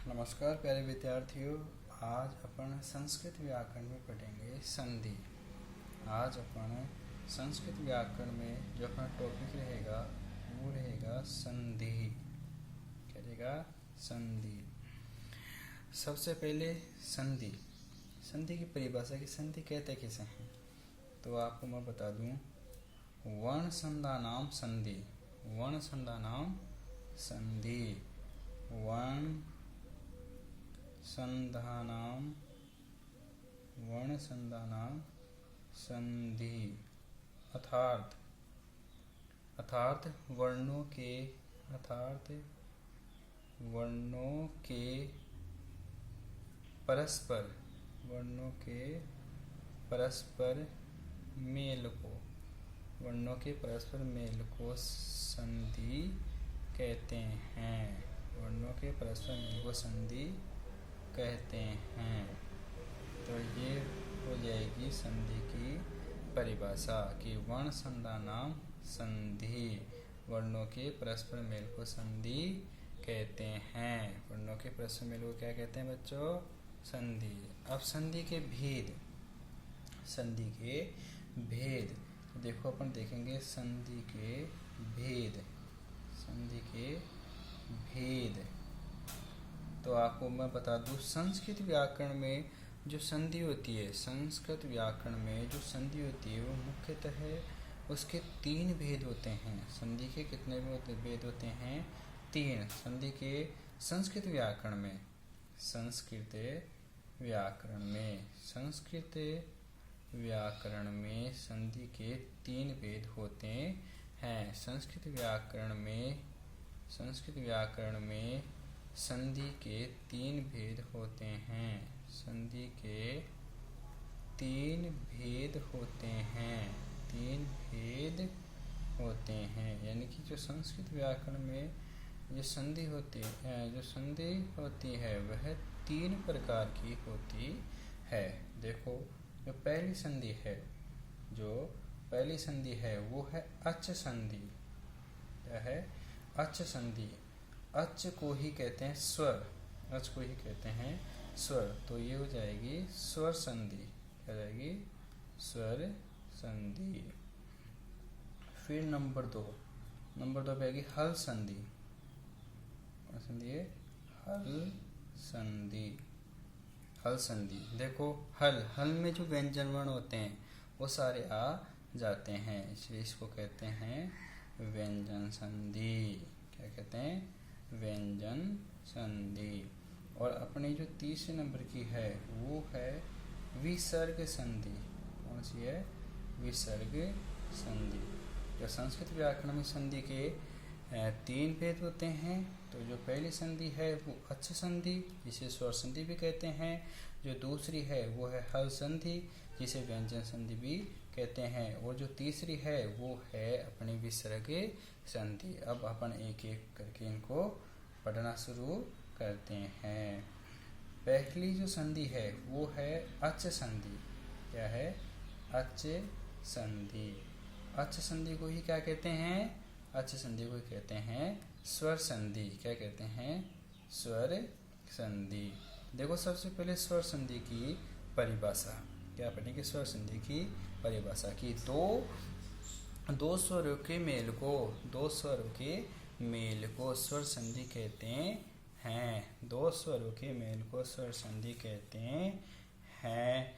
नमस्कार प्यारे विद्यार्थियों। आज अपन संस्कृत व्याकरण में पढ़ेंगे संधि। आज अपन संस्कृत व्याकरण में जो अपना टॉपिक रहेगा वो रहेगा संधि। क्या रहेगा? संधि। सबसे पहले संधि की परिभाषा की संधि कहते किसे हैं तो आपको मैं बता दूं, वर्ण संधानाम संधि। वर्ण संधानाम संधि। वर्ण संधानाम संधि अर्थात वर्णों के परस्पर मेल को संधि कहते हैं। वर्णों के परस्पर मेल को संधि कहते हैं। तो ये हो जाएगी संधि की परिभाषा कि वर्ण संधानाम संधि। वर्णों के परस्पर मेल को संधि कहते हैं। वर्णों के परस्पर मेल को क्या कहते हैं बच्चों? संधि। अब संधि के भेद तो देखो अपन देखेंगे संधि के भेद। तो आपको मैं बता दूं, संस्कृत व्याकरण में जो संधि होती है वो मुख्यतः उसके 3 भेद होते हैं। संधि के कितने भेद होते हैं? 3। संधि के संस्कृत व्याकरण में संधि के 3 भेद होते हैं। संस्कृत व्याकरण में संधि के 3 भेद होते हैं। संधि के 3 भेद होते हैं। यानी कि जो संस्कृत व्याकरण में जो संधि होती है वह 3 प्रकार की होती है। देखो, जो पहली संधि है वो है अच संधि। क्या है? अच संधि। अच को ही कहते हैं स्वर। तो ये हो जाएगी स्वर संधि। क्या जाएगी? स्वर संधि। फिर नंबर 2 पे आएगी हल संधि। हल संधि। देखो, हल में जो व्यंजन वर्ण होते हैं वो सारे आ जाते हैं, इसलिए इसको कहते हैं व्यंजन संधि। क्या कहते हैं? व्यंजन संधि। और अपनी जो तीसरे नंबर की है वो है विसर्ग संधि। कौन सी है? विसर्ग संधि। जो संस्कृत व्याकरण में संधि के 3 भेद होते हैं। तो जो पहली संधि है वो अच संधि, जिसे स्वर संधि भी कहते हैं। जो दूसरी है वो है हल संधि, जिसे व्यंजन संधि भी कहते हैं। और जो तीसरी है वो है अपनी विसर्ग संधि। अब अपन एक एक करके इनको पढ़ना शुरू करते हैं। पहली जो संधि है वो है अच संधि। क्या है? अच संधि। अच संधि को ही क्या कहते हैं? अच संधि को कहते हैं स्वर संधि। क्या कहते हैं? स्वर संधि। देखो, सबसे पहले स्वर संधि की परिभाषा क्या पढ़ेंगे? स्वर संधि की परिभाषा की दो स्वरों के मेल को स्वर संधि कहते हैं। 2 स्वरों के मेल को स्वर संधि कहते हैं।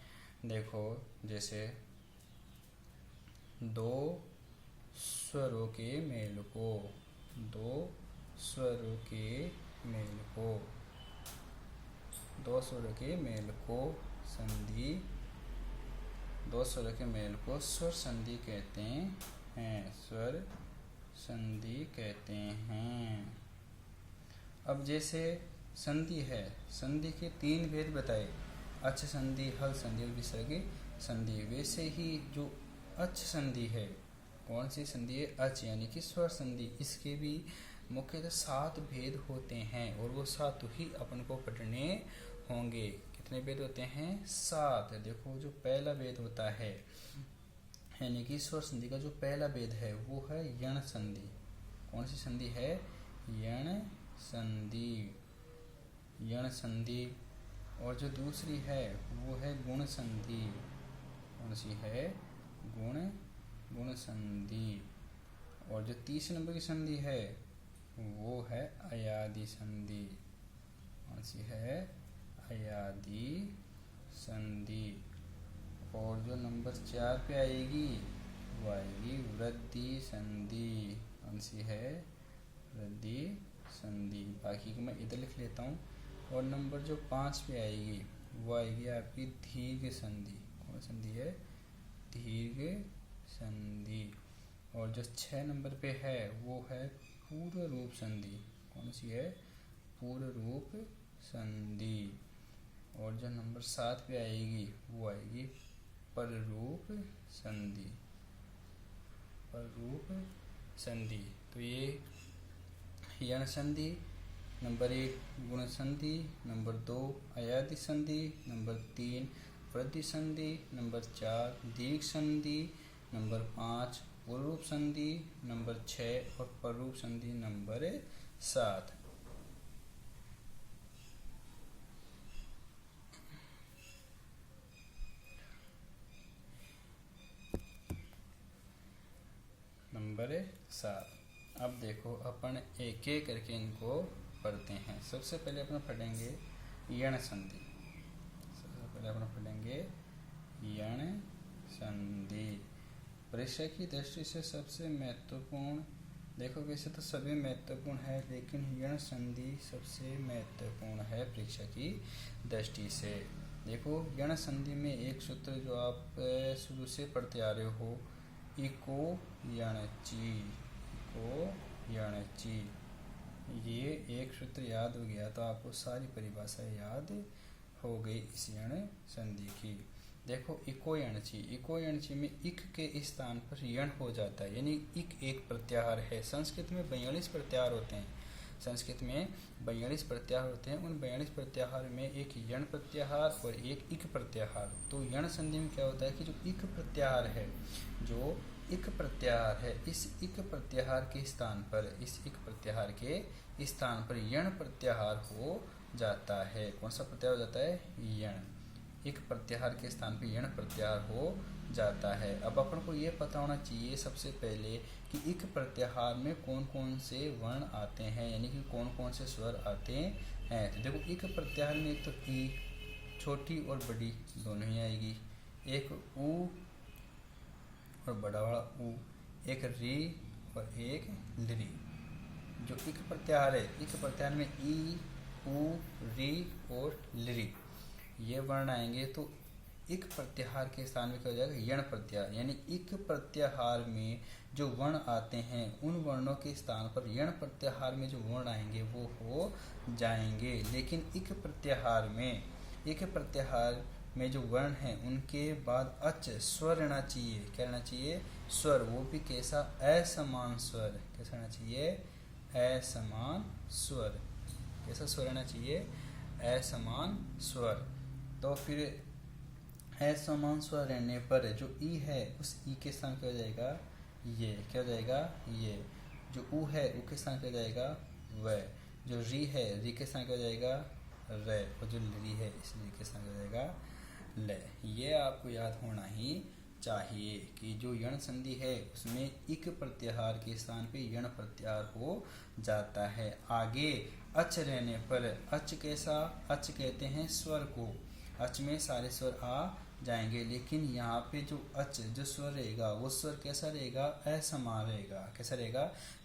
देखो, जैसे 2 स्वरों के मेल को स्वर संधि कहते हैं। स्वर संधि कहते हैं। अब जैसे संधि है, संधि के 3 भेद बताए, अच संधि, हल संधि और विसर्ग संधि। वैसे ही जो अच संधि है, कौन सी संधि है? अच यानी कि स्वर संधि। इसके भी मुख्यतः 7 भेद होते हैं और वो 7 ही अपन को पढ़ने होंगे। कितने भेद होते हैं? 7। देखो, जो पहला भेद होता है यानी कि स्वर संधि का जो पहला भेद है वो है यण संधि। कौन सी संधि है? यण संधि। यण संधि। और जो दूसरी है वो है गुण संधि। कौन सी है? गुण संधि। और जो 30 नंबर की संधि है वो है अयादि संधि। कौन सी है? अयादि संधि। और जो नंबर 4 पे आएगी वो आएगी वृद्धि संधि। कौन सी है? वृद्धि संधि। बाकी को मैं इधर लिख लेता हूँ। और नंबर जो 5 पे आएगी वो आएगी आपकी दीर्घ संधि। कौन संधि है? दीर्घ संधि। और जो 6 नंबर पे है वो है पूर्ण रूप संधि। कौन सी है? पूर्ण रूप संधि। और जो नंबर 7 पे आएगी वो आएगी पररूप संधि। पररूप संधि। तो ये यण संधि, नंबर 1 गुण संधि, नंबर 2 अयादि संधि, नंबर 3 वृद्धि संधि, नंबर 4 दीर्घ संधि, नंबर 5 पूर्वरूप संधि, नंबर 6 और पररूप संधि नंबर 7। नंबर 7। अब देखो अपन एक एक करके इनको पढ़ते हैं। सबसे पहले अपन पढ़ेंगे यण संधि। सबसे पहले अपन पढ़ेंगे यण संधि। परीक्षा की दृष्टि से सबसे महत्वपूर्ण, देखो वैसे तो सभी महत्वपूर्ण है लेकिन यण संधि सबसे महत्वपूर्ण है परीक्षा की दृष्टि से। देखो यण संधि में एक सूत्र जो आप शुरू से पढ़ते आ रहे हो, इको यणची। इको यणची, ये एक सूत्र याद हो गया तो आपको सारी परिभाषा याद हो गई इस यण संधि की। देखो इको यणची, इको यणची में इक के स्थान पर यण हो जाता है, यानी इक एक प्रत्याहार है। संस्कृत में 42 प्रत्याहार होते हैं। संस्कृत में 42 प्रत्याहार होते हैं। उन 42 प्रत्याहार में एक यण प्रत्याहार और एक इक प्रत्याहार। तो यण संधि में क्या होता है कि जो इक प्रत्याहार है, जो इक प्रत्याहार है, इस इक प्रत्याहार के स्थान पर, इस इक प्रत्याहार के स्थान पर यण प्रत्याहार हो जाता है। कौन सा प्रत्याहार हो जाता है? यण। इक प्रत्याहार के स्थान पर यण प्रत्याहार हो जाता है। अब अपन को ये पता होना चाहिए सबसे पहले कि इक प्रत्याहार में कौन कौन से वर्ण आते हैं, यानी कि कौन कौन से स्वर आते हैं। तो देखो इक प्रत्याहार में एक तो ई, छोटी और बड़ी दोनों ही आएगी, एक ऊ और बड़ा वाला ऊ, एक री और एक लरी। जो इक प्रत्याहार है, इक प्रत्याहार में ई, ऊ, री और लरी ये वर्ण आएंगे। तो इक प्रत्याहार के स्थान में क्या हो जाएगा? यण प्रत्याहार। यानी इक प्रत्याहार में जो वर्ण आते हैं उन वर्णों के स्थान पर यण प्रत्याहार में जो वर्ण आएंगे वो हो जाएंगे। लेकिन इक प्रत्याहार में जो वर्ण हैं उनके बाद अच स्वर रहना चाहिए। क्या रहना चाहिए? स्वर। वो भी कैसा? असमान स्वर। कैसा रहना चाहिए? असमान स्वर। कैसा स्वर रहना चाहिए? असमान स्वर। तो फिर असमान स्वर रहने पर जो ई है उस ई के स्थान क्या हो जाएगा? ये। क्या हो जाएगा? ये। जो ऊ है ऊ के स्थान क्या हो जाएगा? व। जो री है री के स्थान क्या हो जाएगा? र। और जो ली है इस ली के स्थान क्या हो जाएगा? ल। ये आपको याद होना ही चाहिए कि जो यण संधि है उसमें इक प्रत्याहार के स्थान पे यण प्रत्याहार हो जाता है। आगे अच रहने पर, अच कैसा? अच कहते हैं स्वर को। अच में सारे स्वर आ जाएंगे, लेकिन यहाँ पे जो अच जो स्वर रहेगा वो स्वर कैसा रहेगा? असमान रहेगा। कैसा रहेगा?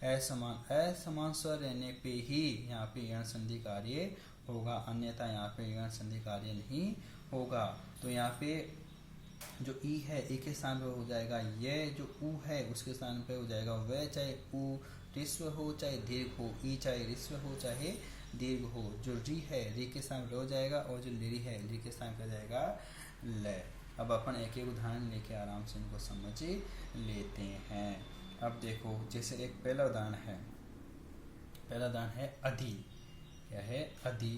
असमान। असमान स्वर रहने पे ही यहाँ पे यण संधि कार्य होगा, अन्यथा यहाँ पे यण संधि कार्य नहीं होगा। तो यहाँ पे जो ई है ई के स्थान पे हो जाएगा ये, जो ऊ है उसके स्थान पे हो जाएगा वह। चाहे ऊ ऋस्व हो चाहे दीर्घ हो, ई चाहे ऋस्व हो चाहे दीर्घ हो। जो री है री के स्थान पे हो जाएगा और जो लिरी है ली के स्थान पे हो जाएगा ल। अब अपन एक एक उदाहरण लेके आराम से इनको समझ लेते हैं। अब देखो जैसे एक पहला उदाहरण है, पहला उदाहरण है अधि। क्या है? अधि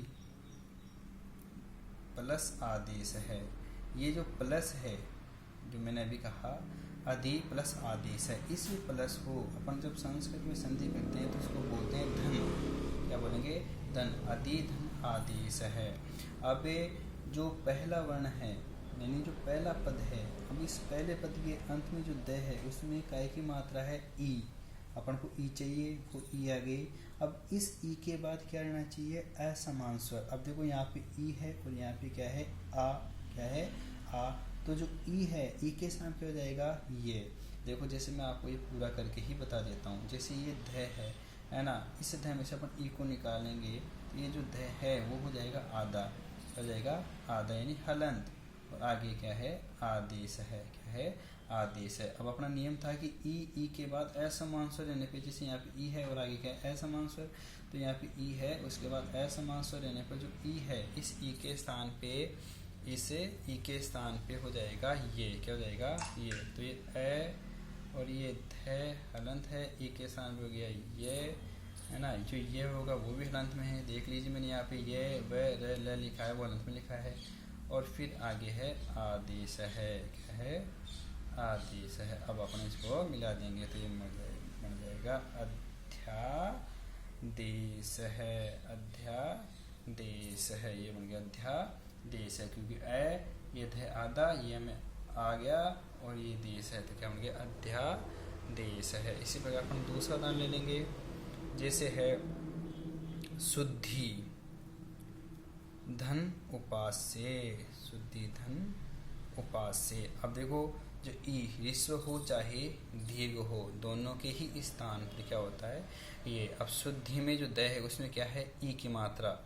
प्लस आदेश है। ये जो प्लस है जो मैंने अभी कहा अधि प्लस आदेश है, इस प्लस को अपन जब संस्कृत में संधि करते हैं तो उसको बोलते हैं धन। क्या बोलेंगे? धन अति धन आदेश है। अब ये जो पहला वर्ण है यानी जो पहला पद है, अब इस पहले पद के अंत में जो द है उसमें काय की मात्रा है ई। अपन को ई चाहिए, वो ई आ गई। अब इस ई के बाद क्या रहना चाहिए, असमान स्वर। अब देखो यहाँ पे ई है और यहाँ पे क्या है आ, क्या है आ। तो जो ई है, ई के साथ क्या हो जाएगा ये। देखो जैसे मैं आपको ये पूरा करके ही बता देता हूँ। जैसे ये ध है ना, इस ध में से अपन ई को निकालेंगे तो ये जो ध है वो हो जाएगा आधा, हो जाएगा आधा यानी हलंत। और आगे क्या है आदेश है, क्या है आदेश है। अब अपना नियम था कि ई के बाद असमान स्वर रहने पे, जैसे यहाँ पे ई है और आगे क्या है असमान स्वर, तो यहाँ पे ई है उसके बाद असमान स्वर रहने पर जो ई है इस ई के स्थान पे, इसे ई के स्थान पे हो जाएगा ये, क्या हो जाएगा ये। तो ये ए और ये ध हलंत है, ई के स्थान पे हो गया ये, है ना। जो ये होगा वो भी हलंत में है, देख लीजिए मैंने यहाँ पे ये व र ल लिखा है, वो हलंत में लिखा है। और फिर आगे है आदेश है, क्या है आदेश है। अब अपन इसको मिला देंगे तो ये बन जाएगा अध्यादेश है, अध्यादेश है, ये बन गया अध्यादेश है। क्योंकि ये ध आधा, ये में आ गया और ये देश है तो क्या बन गया अध्यादेश है। इसी प्रकार अपन दूसरा उदाहरण ले लेंगे। जैसे है शुद्धि धन उपास्य, शुद्धि धन उपास्य। अब देखो जो ई ह्रस्व हो चाहे दीर्घ हो, दोनों के ही स्थान पर क्या होता है ये। अब शुद्धि में जो द है उसमें क्या है ई की मात्रा,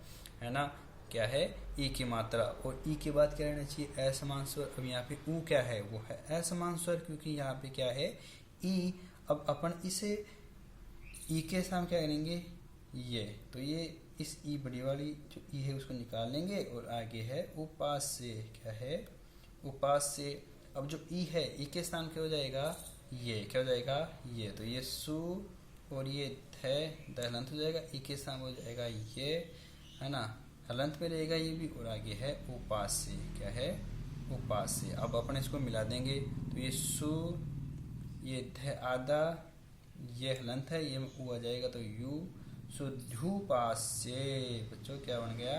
है ना, क्या है ई की मात्रा। और ई के बाद क्या रहना चाहिए असमान स्वर। अब यहाँ पे ऊ क्या है, वो है असमान स्वर, क्योंकि यहाँ पे क्या है ई। अब अपन इसे ई के साथ क्या करेंगे ये, तो ये इस ई बड़ी वाली जो ई है उसको निकाल लेंगे और आगे है उपास्य, क्या है उपास्य। अब जो ई है ई के स्थान क्या हो जाएगा ये, क्या हो जाएगा ये। तो ये सु और ये थ हलंत हो जाएगा, ई के स्थान हो जाएगा ये, है ना, हलंत में रहेगा ये भी। और आगे है उपास्य, क्या है उपास्य। अब अपन इसको मिला देंगे तो ये सु, ये ध आधा, ये हलंत है, ये ऊ आ जाएगा तो यू, शुद्ध्युपास्य। बच्चों क्या बन गया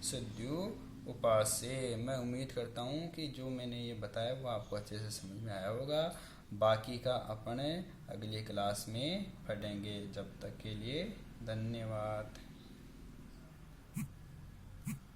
शुद्ध्युपास्य। मैं उम्मीद करता हूँ कि जो मैंने ये बताया वो आपको अच्छे से समझ में आया होगा। बाकी का अपन अगली क्लास में पढ़ेंगे। जब तक के लिए धन्यवाद।